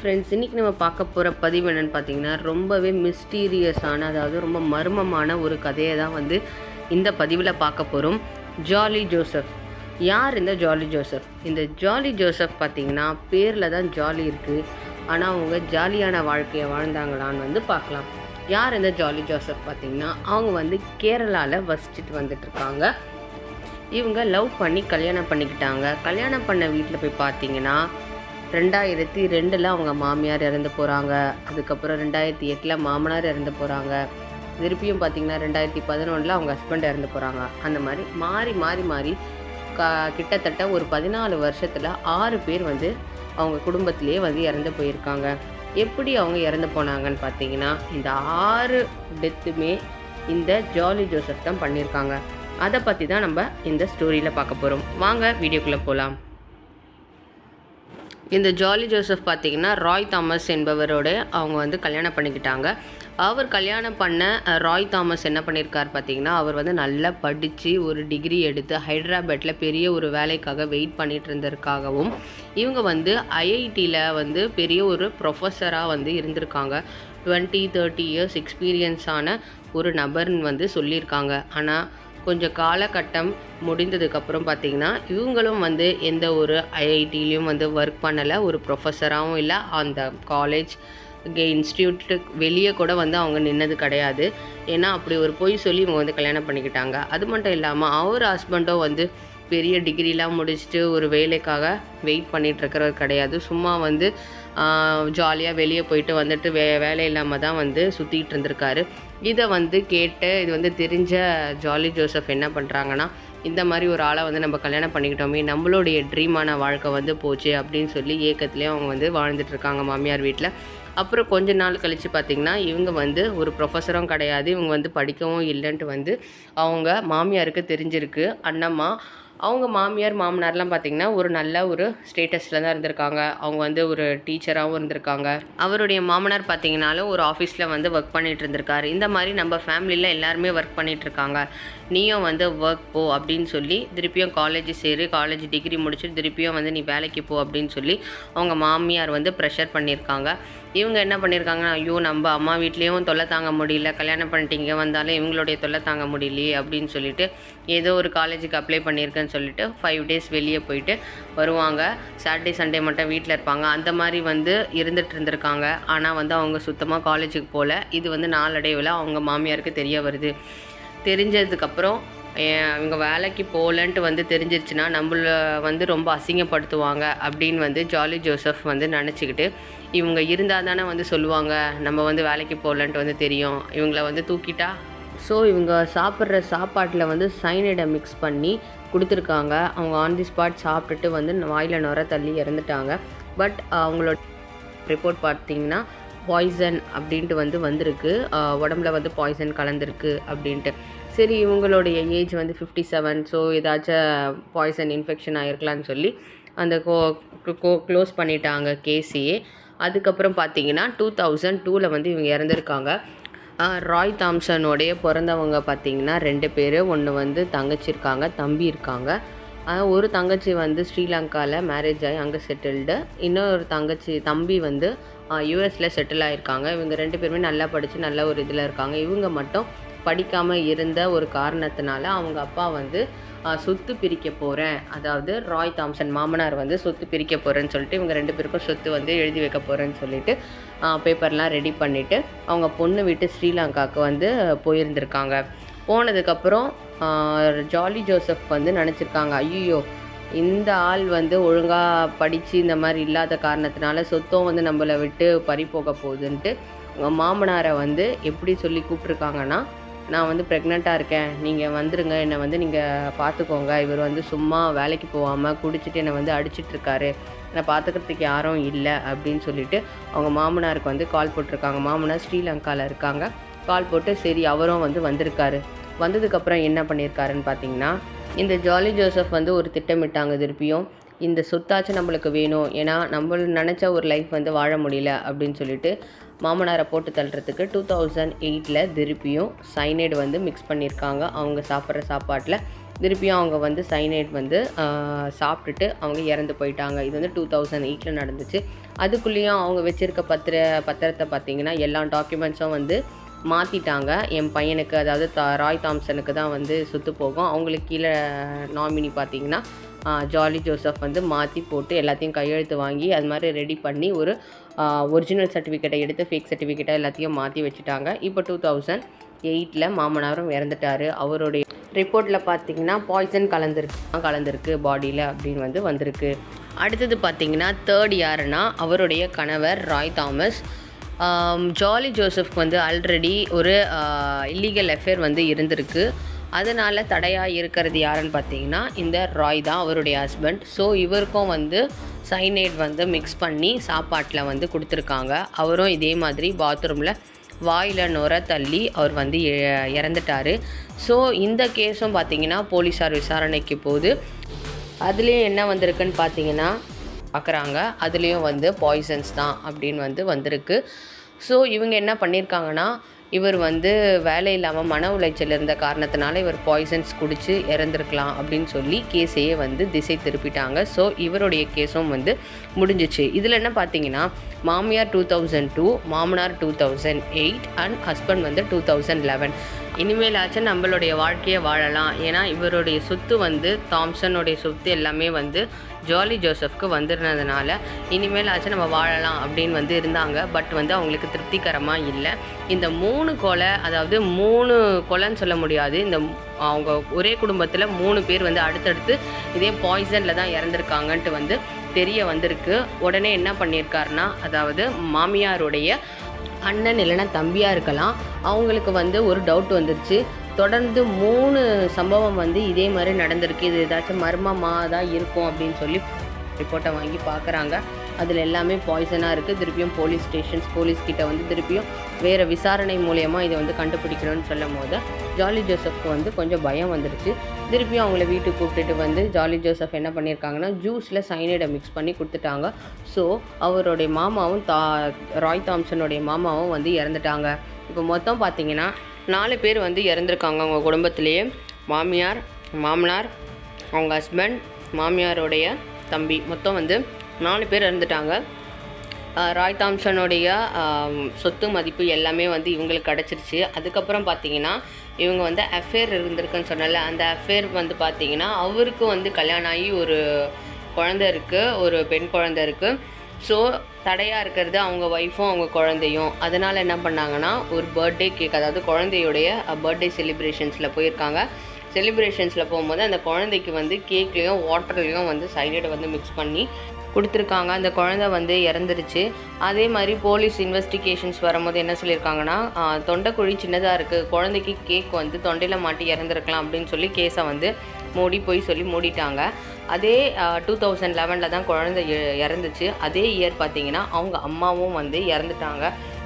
Friends, இன்றைக்கி நம்ம பார்க்க போகிற பதிவு என்னென்னு பார்த்தீங்கன்னா, ரொம்பவே மிஸ்டீரியஸான, அதாவது ரொம்ப மர்மமான ஒரு கதையை தான் வந்து இந்த பதிவில் பார்க்க போகிறோம். Jolly Joseph. யார் இந்த ஜாலி ஜோசப்? இந்த ஜாலி ஜோசப் பார்த்தீங்கன்னா பேரில் தான் ஜாலி இருக்குது, ஆனால் அவங்க ஜாலியான வாழ்க்கையை வாழ்ந்தாங்களான்னு வந்து பார்க்கலாம். யார் இந்த ஜாலி ஜோசப் பார்த்தீங்கன்னா, அவங்க வந்து கேரளாவில் வசிச்சுட்டு வந்துட்டுருக்காங்க. இவங்க லவ் பண்ணி கல்யாணம் பண்ணிக்கிட்டாங்க. கல்யாணம் பண்ண வீட்டில் போய் பார்த்தீங்கன்னா 2002 அவங்க மாமியார் இறந்து போகிறாங்க. அதுக்கப்புறம் 2008 மாமனார் இறந்து போகிறாங்க. திருப்பியும் பார்த்திங்கன்னா 2011 அவங்க ஹஸ்பண்ட் இறந்து போகிறாங்க. அந்த மாதிரி மாறி மாறி மாறி கிட்டத்தட்ட ஒரு 14 வருஷத்தில் 6 பேர் வந்து அவங்க குடும்பத்திலே வந்து இறந்து போயிருக்காங்க. எப்படி அவங்க இறந்து போனாங்கன்னு பார்த்தீங்கன்னா, இந்த 6 டெத்துமே இந்த ஜாலி ஜோசப் தான் பண்ணியிருக்காங்க. அதை பற்றி தான் நம்ம இந்த ஸ்டோரியில் பார்க்க போகிறோம். வாங்க வீடியோக்குள்ளே போகலாம். இந்த ஜாலி ஜோசப் பார்த்திங்கன்னா ராய் தாமஸ் என்பவரோட அவங்க வந்து கல்யாணம் பண்ணிக்கிட்டாங்க. அவர் கல்யாணம் பண்ண ராய் தாமஸ் என்ன பண்ணியிருக்கார் பார்த்திங்கன்னா, அவர் வந்து நல்லா படித்து ஒரு டிகிரி எடுத்து ஹைதராபாத்தில் பெரிய ஒரு வேலைக்காக வெயிட் பண்ணிகிட்டு இருந்ததுக்காகவும், இவங்க வந்து ஐஐடியில் வந்து பெரிய ஒரு ப்ரொஃபஸராக வந்து இருந்திருக்காங்க. 20-30 இயர்ஸ் எக்ஸ்பீரியன்ஸான ஒரு நபர்னு வந்து சொல்லியிருக்காங்க. ஆனால் கொஞ்சம் காலகட்டம் முடிந்ததுக்கப்புறம் பார்த்திங்கன்னா, இவங்களும் வந்து எந்த ஒரு ஐஐடிலையும் வந்து ஒர்க் பண்ணலை, ஒரு ப்ரொஃபஸராகவும் இல்லை, அந்த காலேஜ் இன்ஸ்டியூட்டுக்கு வெளியே கூட வந்து அவங்க நின்னது கிடையாது. ஏன்னா அப்படி ஒரு பொய் சொல்லி இவங்க வந்து கல்யாணம் பண்ணிக்கிட்டாங்க. அது மட்டும் இல்லாமல் அவர் ஹஸ்பண்டும் வந்து பெரிய டிகிரிலாம் முடிச்சுட்டு ஒரு வேலைக்காக வெயிட் பண்ணிகிட்ருக்கிறவர் கிடையாது. சும்மா வந்து ஜாலியாக வெளியே போயிட்டு வந்துட்டு வேலை இல்லாமல் தான் வந்து சுற்றிக்கிட்டு இருந்திருக்காரு. இதை வந்து கேட்டு இது வந்து தெரிஞ்ச ஜாலி ஜோசப் என்ன பண்ணுறாங்கன்னா, இந்த மாதிரி ஒரு ஆளை வந்து நம்ம கல்யாணம் பண்ணிக்கிட்டோமே, நம்மளுடைய ட்ரீமான வாழ்க்கை வந்து போச்சு அப்படின்னு சொல்லி ஏக்கத்துலேயே அவங்க வந்து வாழ்ந்துட்டுருக்காங்க மாமியார் வீட்டில். அப்புறம் கொஞ்ச நாள் கழித்து பார்த்திங்கன்னா, இவங்க வந்து ஒரு ப்ரொஃபஸரும் கிடையாது, இவங்க வந்து படிக்கவும் இல்லைன்ட்டு வந்து அவங்க மாமியாருக்கு தெரிஞ்சிருக்கு. அண்ணம்மா அவங்க மாமியார் மாமனார்லாம் பார்த்திங்கன்னா ஒரு நல்ல ஒரு ஸ்டேட்டஸில் தான் இருந்திருக்காங்க. அவங்க வந்து ஒரு டீச்சராகவும் இருந்திருக்காங்க. அவருடைய மாமனார் பார்த்திங்கனாலும் ஒரு ஆஃபீஸில் வந்து ஒர்க் பண்ணிகிட்டு இருந்திருக்காரு. இந்த மாதிரி நம்ம ஃபேமிலியில் எல்லாருமே ஒர்க் பண்ணிகிட்ருக்காங்க, நீயும் வந்து ஒர்க் போ அப்படின்னு சொல்லி திருப்பியும் காலேஜ் சேரு, காலேஜ் டிகிரி முடிச்சுட்டு திருப்பியும் வந்து நீ வேலைக்கு போ அப்படின்னு சொல்லி அவங்க மாமியார் வந்து ப்ரெஷர் பண்ணியிருக்காங்க. இவங்க என்ன பண்ணியிருக்காங்கன்னா, ஐயோ நம்ம அம்மா வீட்லேயும் தொல்லை தாங்க முடியல, கல்யாணம் பண்ணிட்டீங்க வந்தாலும் இவங்களுடைய தொல்லை தாங்க முடியலையே அப்படின்னு சொல்லிட்டு ஏதோ ஒரு காலேஜுக்கு அப்ளை பண்ணியிருக்கேன்னு சொல்லிட்டு 5 டேஸ் வெளியே போயிட்டு வருவாங்க. சாட்டர்டே சண்டே மட்டும் வீட்டில் இருப்பாங்க. அந்த மாதிரி வந்து இருந்துகிட்டு இருந்திருக்காங்க. ஆனால் வந்து அவங்க சுத்தமாக காலேஜுக்கு போகல. இது வந்து நாளடைவில் அவங்க மாமியாருக்கு தெரிய வருது. தெரிஞ்சதுக்கப்புறம் இவங்க வேலைக்கு போகலன்ட்டு வந்து தெரிஞ்சிருச்சுன்னா நம்மள வந்து ரொம்ப அசிங்கப்படுத்துவாங்க அப்படின்னு வந்து ஜாலி ஜோசப் வந்து நினச்சிக்கிட்டு, இவங்க இருந்தால் தானே வந்து சொல்லுவாங்க நம்ம வந்து வேலைக்கு போகலன்ட்டு வந்து தெரியும், இவங்கள வந்து தூக்கிட்டா. ஸோ இவங்க சாப்பிட்ற சாப்பாட்டில் வந்து சைனைடை மிக்ஸ் பண்ணி கொடுத்துருக்காங்க. அவங்க ஆன் தி ஸ்பாட் சாப்பிட்டுட்டு வந்து வாயில் நுர தள்ளி இறந்துட்டாங்க. பட் அவங்களோட ரிப்போர்ட் பார்த்திங்கன்னா பாய்சன் அப்படின்ட்டு வந்து வந்திருக்கு, உடம்புல வந்து பாய்சன் கலந்துருக்கு அப்படின்ட்டு. சரி, இவங்களுடைய ஏஜ் வந்து 57, ஸோ ஏதாச்சும் பாய்சன் இன்ஃபெக்ஷன் ஆகிருக்கலான்னு சொல்லி அந்த க்ளோஸ் பண்ணிட்டாங்க கேஸையே. அதுக்கப்புறம் பார்த்திங்கன்னா 2002 வந்து இவங்க இறந்துருக்காங்க. ராய் தாம்சனோடைய பிறந்தவங்க பார்த்திங்கன்னா 2 பேர். ஒன்று வந்து தங்கச்சி இருக்காங்க, தம்பி இருக்காங்க. ஒரு தங்கச்சி வந்து ஸ்ரீலங்காவில் மேரேஜ் ஆகி அங்கே செட்டில்டு. இன்னொரு தம்பி வந்து யூஎஸில் செட்டில் ஆகிருக்காங்க. இவங்க 2 பேருமே நல்லா படித்து நல்ல ஒரு இதில் இருக்காங்க. இவங்க மட்டும் படிக்காமல் இருந்த ஒரு காரணத்தினால அவங்க அப்பா வந்து சொத்து பிரிக்க போகிறேன், அதாவது ராய் தாம்சன் மாமனார் வந்து சொத்து பிரிக்க போகிறேன்னு சொல்லிட்டு இவங்க 2 பேருக்கும் சொத்து வந்து எழுதி வைக்க போகிறேன்னு சொல்லிட்டு பேப்பர்லாம் ரெடி பண்ணிவிட்டு அவங்க பொண்ணு வீட்டு ஸ்ரீலங்காவுக்கு வந்து போயிருந்திருக்காங்க. போனதுக்கப்புறம் ஜாலி ஜோசப் வந்து நினச்சிருக்காங்க, ஐயோ இந்த ஆள் வந்து ஒழுங்காக படித்து இந்த மாதிரி இல்லாத காரணத்தினால சொத்தும் வந்து நம்மளை விட்டு பறி போக போகுதுன்ட்டு மாமனாரை வந்து எப்படி சொல்லி கூப்பிட்ருக்காங்கன்னா, நான் வந்து ப்ரெக்னெண்ட்டாக இருக்கேன், நீங்கள் வந்துடுங்க, என்னை வந்து நீங்கள் பார்த்துக்கோங்க, இவர் வந்து சும்மா வேலைக்கு போகாமல் குடிச்சிட்டு என்னை வந்து அடிச்சிட்ருக்காரு, என்னை பார்த்துக்கிறதுக்கு யாரும் இல்லை அப்படின்னு சொல்லிட்டு அவங்க மாமனாருக்கு வந்து கால் போட்டிருக்காங்க. மாமனார் ஸ்ரீலங்காவில் இருக்காங்க. கால் போட்டு சரி அவரும் வந்து வந்திருக்காரு. வந்ததுக்கப்புறம் என்ன பண்ணியிருக்காருன்னு பார்த்தீங்கன்னா, இந்த ஜாலி ஜோசப் வந்து ஒரு திட்டமிட்டாங்க. திருப்பியும் இந்த சொத்தாச்சும் நம்மளுக்கு வேணும், ஏன்னா நம்ம நினச்ச ஒரு லைஃப் வந்து வாழ முடியல அப்படின்னு சொல்லிட்டு மாமனாரை போட்டு தள்ளுறதுக்கு 2008 திருப்பியும் சைனைடு வந்து மிக்ஸ் பண்ணியிருக்காங்க அவங்க சாப்பிட்ற சாப்பாட்டில். திருப்பியும் அவங்க வந்து சைனைட் வந்து சாப்பிட்டுட்டு அவங்க இறந்து போயிட்டாங்க. இது வந்து 2008 நடந்துச்சு. அதுக்குள்ளேயும் அவங்க வச்சுருக்க பத்திரத்தை பார்த்திங்கன்னா எல்லா டாக்குமெண்ட்ஸும் வந்து மாற்றிட்டாங்க. என் பையனுக்கு, அதாவது ராய் தாம்சனுக்கு தான் வந்து சொத்து போகும். அவங்களுக்கு கீழே நாமினி பார்த்திங்கன்னா ஜாலி ஜோசப் வந்து மாற்றி போட்டு எல்லாத்தையும் கையெழுத்து வாங்கி அது மாதிரி ரெடி பண்ணி ஒரு ஒரிஜினல் சர்டிஃபிகேட்டை எடுத்து ஃபேக் சர்டிஃபிகேட்டை எல்லாத்தையும் மாற்றி வச்சுட்டாங்க. இப்போ 2008 மாமனாரும் இறந்துட்டார். அவருடைய ரிப்போர்ட்டில் பார்த்திங்கன்னா பாய்சன் கலந்துருக்கு பாடியில் அப்படின்னு வந்து வந்திருக்கு. அடுத்தது பார்த்திங்கன்னா தேர்ட் யாருன்னா அவருடைய கணவர் ராய் தாமஸ். ஜாலி ஜோசப்க்கு வந்து ஆல்ரெடி ஒரு இல்லீகல் அஃபேர் வந்து இருந்திருக்கு. அதனால் தடையாக இருக்கிறது யாருன்னு பார்த்தீங்கன்னா இந்த ராய் தான், அவருடைய ஹஸ்பண்ட். ஸோ இவருக்கும் வந்து சைனைட் வந்து மிக்ஸ் பண்ணி சாப்பாட்டில் வந்து கொடுத்துருக்காங்க. அவரும் இதே மாதிரி பாத்ரூமில் வாயில் நுர தள்ளி அவர் வந்து இறந்துட்டார். ஸோ இந்த கேஸும் பார்த்திங்கன்னா போலீஸார் விசாரணைக்கு போகுது. அதுலேயும் என்ன வந்திருக்குன்னு பார்த்தீங்கன்னா பார்க்குறாங்க, அதுலேயும் வந்து பாய்சன்ஸ் தான் அப்படின்னு வந்து வந்திருக்கு. ஸோ இவங்க என்ன பண்ணியிருக்காங்கன்னா, இவர் வந்து வேலை இல்லாமல் மன உளைச்சல் இருந்த காரணத்தினால இவர் பாய்சன்ஸ் குடித்து இறந்துருக்கலாம் அப்படின்னு சொல்லி கேஸையே வந்து திசை திருப்பிட்டாங்க. ஸோ இவருடைய கேஸும் வந்து முடிஞ்சிச்சு. இதில் என்ன பார்த்தீங்கன்னா, மாமியார் 2002, மாமனார் 2008 அண்ட் ஹஸ்பண்ட் வந்து 2011. இனிமேலாச்சும் நம்மளுடைய வாழ்க்கையை வாழலாம். ஏன்னா இவருடைய சொத்து வந்து தாம்சனுடைய சொத்து எல்லாமே வந்து ஜாலி ஜோசப்க்கு வந்துருந்ததுனால இனிமேலாச்சும் நம்ம வாழலாம் அப்படின்னு வந்து இருந்தாங்க. பட் வந்து அவங்களுக்கு திருப்திகரமாக இல்லை. இந்த 3 கொலை, அதாவது 3 கொலைன்னு சொல்ல முடியாது, இந்த அவங்க ஒரே குடும்பத்தில் 3 பேர் வந்து அடுத்தடுத்து இதே பாய்சனில் தான் இறந்துருக்காங்கன்ட்டு வந்து தெரிய வந்திருக்கு. உடனே என்ன பண்ணியிருக்காருன்னா, அதாவது மாமியாருடைய அண்ணன் இல்லைன்னா தம்பியாக இருக்கலாம், அவங்களுக்கு வந்து ஒரு டவுட் வந்துருச்சு. தொடர்ந்து 3 சம்பவம் வந்து இதே மாதிரி நடந்திருக்கு, இது ஏதாச்சும் மர்மமாக தான் இருக்கும் அப்படின்னு சொல்லி ரிப்போர்ட்டை வாங்கி பார்க்குறாங்க. அதில் எல்லாமே பாய்சனாக இருக்குது. திருப்பியும் போலீஸ்கிட்ட வந்து திருப்பியும் வேறு விசாரணை மூலயமா இதை வந்து கண்டுபிடிக்கணும்னு சொல்லும் போது ஜாலி ஜோசப்க்கு வந்து கொஞ்சம் பயம் வந்துடுச்சு. திருப்பியும் அவங்கள வீட்டுக்கு கூப்பிட்டுட்டு வந்து ஜாலி ஜோசப் என்ன பண்ணியிருக்காங்கன்னா, ஜூஸில் சைனைடை மிக்ஸ் பண்ணி கொடுத்துட்டாங்க. ஸோ அவருடைய மாமாவும் ராய் தாம்சனுடைய மாமாவும் வந்து இறந்துட்டாங்க. இப்போ மொத்தம் பார்த்திங்கன்னா 4 பேர் வந்து இறந்துருக்காங்க அவங்க குடும்பத்திலேயே. மாமியார், மாமனார், அவங்க ஹஸ்பண்ட், மாமியாருடைய தம்பி, மொத்தம் வந்து 4 பேர் இறந்துட்டாங்க. ராய் தாம்சனுடைய சொத்து மதிப்பு எல்லாமே வந்து இவங்களுக்கு கிடச்சிருச்சு. அதுக்கப்புறம் பார்த்திங்கன்னா இவங்க வந்து அஃபேர் இருந்திருக்குன்னு சொன்னால, அந்த அஃபேர் வந்து பார்த்திங்கன்னா அவருக்கு வந்து கல்யாணம் ஆகி ஒரு குழந்தை இருக்குது, ஒரு பெண் குழந்தை இருக்குது. ஸோ தடையாக இருக்கிறது அவங்க ஒய்ஃபும் அவங்க குழந்தையும். அதனால் என்ன பண்ணாங்கன்னா, ஒரு பர்த்டே கேக், அதாவது குழந்தையுடைய பர்த்டே செலிப்ரேஷன்ஸில் போயிருக்காங்க. செலிப்ரேஷன்ஸில் போகும்போது அந்த குழந்தைக்கு வந்து கேக்லேயும் வாட்டர்லேயும் வந்து சைனைடை வந்து மிக்ஸ் பண்ணி கொடுத்துருக்காங்க. அந்த குழந்தை வந்து இறந்துருச்சு. அதே மாதிரி போலீஸ் இன்வெஸ்டிகேஷன்ஸ் வரும்போது என்ன சொல்லியிருக்காங்கன்னா, தொண்டைக்குழி சின்னதாக இருக்குது, குழந்தைக்கு கேக் வந்து தொண்டையில் மாட்டி இறந்துருக்கலாம் அப்படின்னு சொல்லி கேஸை வந்து சொல்லி மூடிட்டாங்க. அதே 2011 தான் குழந்தை இறந்துச்சு. அதே இயர் பார்த்திங்கன்னா அவங்க அம்மாவும் வந்து இறந்துட்டாங்க.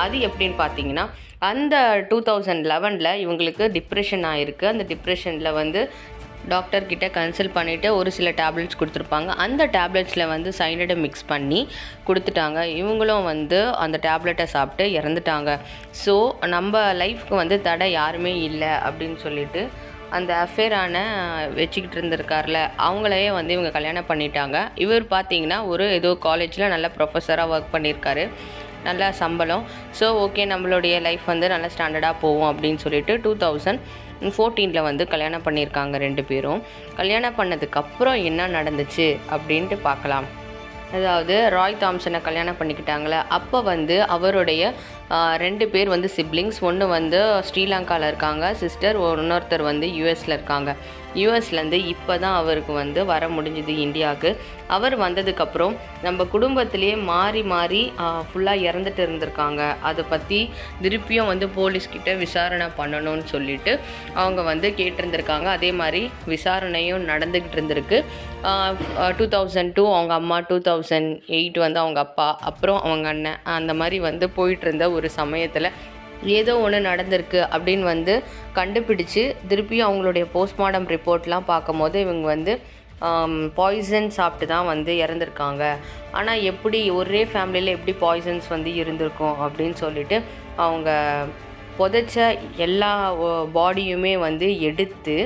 அது எப்படின்னு பார்த்தீங்கன்னா, அந்த 2011 இவங்களுக்கு டிப்ரெஷன் ஆகிருக்கு. அந்த டிப்ரெஷனில் வந்து டாக்டர்கிட்ட கன்சல்ட் பண்ணிவிட்டு ஒரு சில டேப்லெட்ஸ் கொடுத்துருப்பாங்க. அந்த டேப்லெட்ஸில் வந்து சைனைடை மிக்ஸ் பண்ணி கொடுத்துட்டாங்க. இவங்களும் வந்து அந்த டேப்லெட்டை சாப்பிட்டு இறந்துட்டாங்க. ஸோ நம்ம லைஃப்க்கு வந்து தடை யாருமே இல்லை அப்படின்னு சொல்லிட்டு அந்த அஃபேரான வச்சுக்கிட்டு இருந்திருக்கார்ல, அவங்களையே வந்து இவங்க கல்யாணம் பண்ணிட்டாங்க. இவர் பார்த்திங்கன்னா ஒரு ஏதோ காலேஜில் நல்ல ப்ரொஃபஸராக ஒர்க் பண்ணியிருக்காரு, நல்ல சம்பளம். ஸோ ஓகே, நம்மளுடைய லைஃப் வந்து நல்ல ஸ்டாண்டர்டாக போகும் அப்படின்னு சொல்லிட்டு 2014 வந்து கல்யாணம் பண்ணியிருக்காங்க 2 பேரும். கல்யாணம் பண்ணதுக்கப்புறம் என்ன நடந்துச்சு அப்படின்ட்டு பார்க்கலாம். அதாவது ராய் தாம்சனை கல்யாணம் பண்ணிக்கிட்டாங்களே, அப்போ வந்து அவருடைய 2 பேர் வந்து சிப்ளிங்ஸ். ஒன்று வந்து ஸ்ரீலங்காவில் இருக்காங்க சிஸ்டர், இன்னொருத்தர் வந்து யூஎஸில் இருக்காங்க. யூஎஸ்லேருந்து இப்போ தான் அவருக்கு வந்து வர முடிஞ்சுது இந்தியாவுக்கு. அவர் வந்ததுக்கப்புறம் நம்ம குடும்பத்திலேயே மாறி மாறி ஃபுல்லாக இறந்துட்டு இருந்திருக்காங்க. அதை பற்றி திருப்பியும் வந்து போலீஸ்கிட்ட விசாரணை பண்ணணும்னு சொல்லிட்டு அவங்க வந்து கேட்டிருந்திருக்காங்க. அதே மாதிரி விசாரணையும் நடந்துக்கிட்டு இருந்திருக்கு. 2002 அவங்க அம்மா, 2008 வந்து அவங்க அப்பா, அப்புறம் அவங்க அண்ணன், அந்த மாதிரி வந்து போயிட்டு இருந்த ஒரு சமயத்தில் ஏதோ ஒன்று நடந்திருக்கு அப்படின்னு வந்து கண்டுபிடிச்சு திருப்பியும் அவங்களுடைய போஸ்ட்மார்ட்டம் ரிப்போர்ட்லாம் பார்க்கும்போது இவங்க வந்து பாய்சன் சாப்பிட்டு தான் வந்து இறந்துருக்காங்க. ஆனால் எப்படி ஒரே ஃபேமிலியில் எப்படி பாய்சன்ஸ் வந்து இருந்திருக்கும் அப்படின்னு சொல்லிட்டு அவங்க புதைச்ச எல்லா பாடியுமே வந்து எடுத்து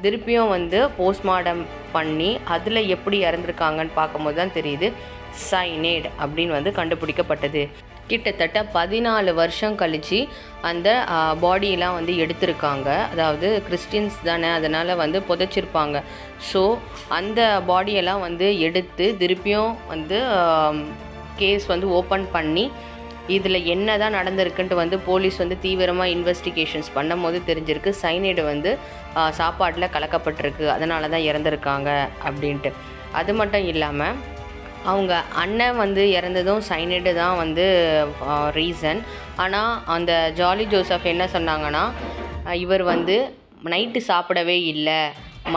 திருப்பியும் வந்து போஸ்ட்மார்ட்டம் பண்ணி அதில் எப்படி இறந்துருக்காங்கன்னு பார்க்கும்போது தான் தெரியுது சைனேட் அப்படின்னு வந்து கண்டுபிடிக்கப்பட்டது. கிட்டத்தட்ட 14 வருஷம் கழித்து அந்த பாடியெல்லாம் வந்து எடுத்திருக்காங்க. அதாவது கிறிஸ்டின்ஸ் தானே, அதனால் வந்து புதைச்சிருப்பாங்க. ஸோ அந்த பாடியெல்லாம் வந்து எடுத்து திருப்பியும் வந்து கேஸ் வந்து ஓப்பன் பண்ணி இதில் என்ன தான் நடந்திருக்குன்ட்டு வந்து போலீஸ் வந்து தீவிரமாக இன்வெஸ்டிகேஷன்ஸ் பண்ணும் போது தெரிஞ்சிருக்கு சைனைடு வந்து சாப்பாட்டில் கலக்கப்பட்டிருக்கு, அதனால தான் இறந்துருக்காங்க அப்படின்ட்டு. அது மட்டும் இல்லாமல் அவங்க அண்ணன் வந்து இறந்ததும் சைனைடு தான் வந்து ரீசன். ஆனால் அந்த ஜாலி ஜோசப் என்ன சொன்னாங்கன்னா, இவர் வந்து நைட்டு சாப்பிடவே இல்லை,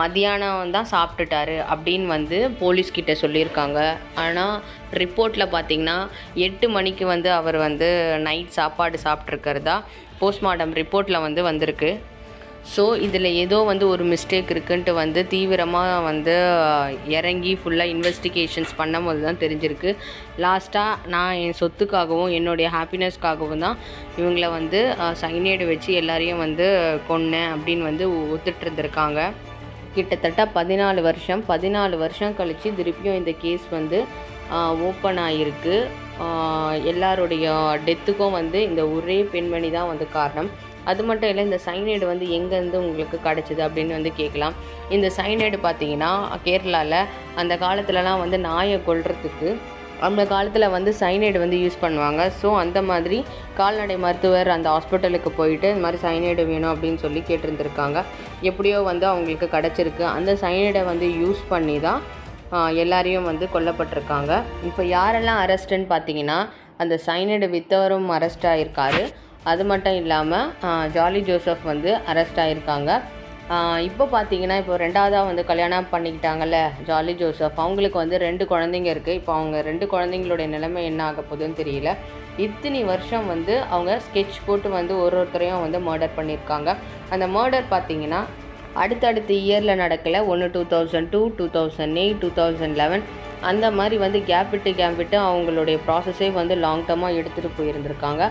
மதியானம் தான் சாப்பிட்டுட்டாரு அப்படின்னு வந்து போலீஸ்கிட்ட சொல்லியிருக்காங்க. ஆனால் ரிப்போர்ட்டில் பார்த்திங்கன்னா 8 மணிக்கு வந்து அவர் வந்து நைட் சாப்பாடு சாப்பிட்ருக்கிறதா போஸ்ட்மார்ட்டம் ரிப்போர்ட்டில் வந்து வந்திருக்கு. ஸோ இதில் ஏதோ வந்து ஒரு மிஸ்டேக் இருக்குன்ட்டு வந்து தீவிரமாக வந்து இறங்கி ஃபுல்லாக இன்வெஸ்டிகேஷன்ஸ் பண்ணும்போது தான் தெரிஞ்சிருக்கு. லாஸ்ட்டாக நான் என் சொத்துக்காகவும் என்னுடைய ஹாப்பினஸ்க்காகவும் தான் இவங்கள வந்து சைனைடு வச்சு எல்லாரையும் வந்து கொன்னேன் அப்படின்னு வந்து ஒத்துட்டு இருந்திருக்காங்க. கிட்டத்தட்ட 14 வருஷம் கழித்து திருப்பியும் இந்த கேஸ் வந்து ஓப்பன் ஆகிருக்கு. எல்லாருடைய டெத்துக்கும் வந்து இந்த ஒரே பெண்மணி தான் வந்து காரணம். அது மட்டும் இல்லை, இந்த சைனைடு வந்து எங்கேருந்து உங்களுக்கு கிடச்சிது அப்படின்னு வந்து கேட்கலாம். இந்த சைனைடு பார்த்திங்கன்னா கேரளாவில் அந்த காலத்துலலாம் வந்து நாயை கொல்றதுக்கு அந்த காலத்தில் வந்து சைனைடு வந்து யூஸ் பண்ணுவாங்க. ஸோ அந்த மாதிரி கால்நடை மருத்துவர் அந்த ஹாஸ்பிட்டலுக்கு போயிட்டு இந்த மாதிரி சைனைடு வேணும் அப்படின்னு சொல்லி கேட்டிருந்துருக்காங்க. எப்படியோ வந்து அவங்களுக்கு கிடச்சிருக்கு. அந்த சைனைடை வந்து யூஸ் பண்ணி தான் எல்லாரையும் வந்து கொல்லப்பட்டிருக்காங்க. இப்போ யாரெல்லாம் அரெஸ்ட்டுன்னு பார்த்தீங்கன்னா அந்த சைனைடு வித்தவரும் அரெஸ்ட் ஆகியிருக்காரு. அது மட்டும் இல்லாமல் ஜாலி ஜோசப் வந்து அரெஸ்ட் ஆகியிருக்காங்க. இப்போ பார்த்தீங்கன்னா இப்போ 2ஆவதாக வந்து கல்யாணம் பண்ணிக்கிட்டாங்கல்ல ஜாலி ஜோசப், அவங்களுக்கு வந்து 2 குழந்தைங்க இருக்குது. இப்போ அவங்க 2 குழந்தைங்களுடைய நிலைமை என்ன ஆக போகுதுன்னு தெரியல. இத்தனை வருஷம் வந்து அவங்க ஸ்கெட்ச் போட்டு வந்து ஒருத்தரையும் வந்து மர்டர் பண்ணியிருக்காங்க. அந்த மர்டர் பார்த்தீங்கன்னா அடுத்தடுத்த இயரில் நடக்கலை. 2002, 2008, 2011 அந்த மாதிரி வந்து கேப் விட்டு அவங்களுடைய ப்ராசஸே வந்து லாங் டர்மாக எடுத்துகிட்டு போயிருந்திருக்காங்க.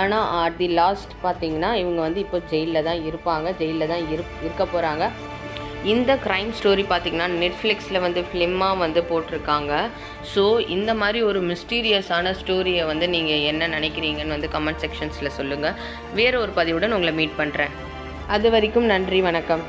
ஆனால் அட் தி லாஸ்ட் பார்த்திங்கன்னா இவங்க வந்து இப்போ ஜெயிலில் தான் இருப்பாங்க, ஜெயிலில் தான் இருக்க போகிறாங்க. இந்த க்ரைம் ஸ்டோரி பார்த்திங்கன்னா நெட்ஃப்ளிக்ஸில் வந்து ஃபிலிமாக வந்து போட்டிருக்காங்க. ஸோ இந்த மாதிரி ஒரு மிஸ்டீரியஸான ஸ்டோரியை வந்து நீங்கள் என்ன நினைக்கிறீங்கன்னு வந்து கமெண்ட் செக்ஷன்ஸில் சொல்லுங்கள். வேறு ஒரு பதிவுடன் உங்களை மீட் பண்ணுறேன். அது வரைக்கும் நன்றி, வணக்கம்.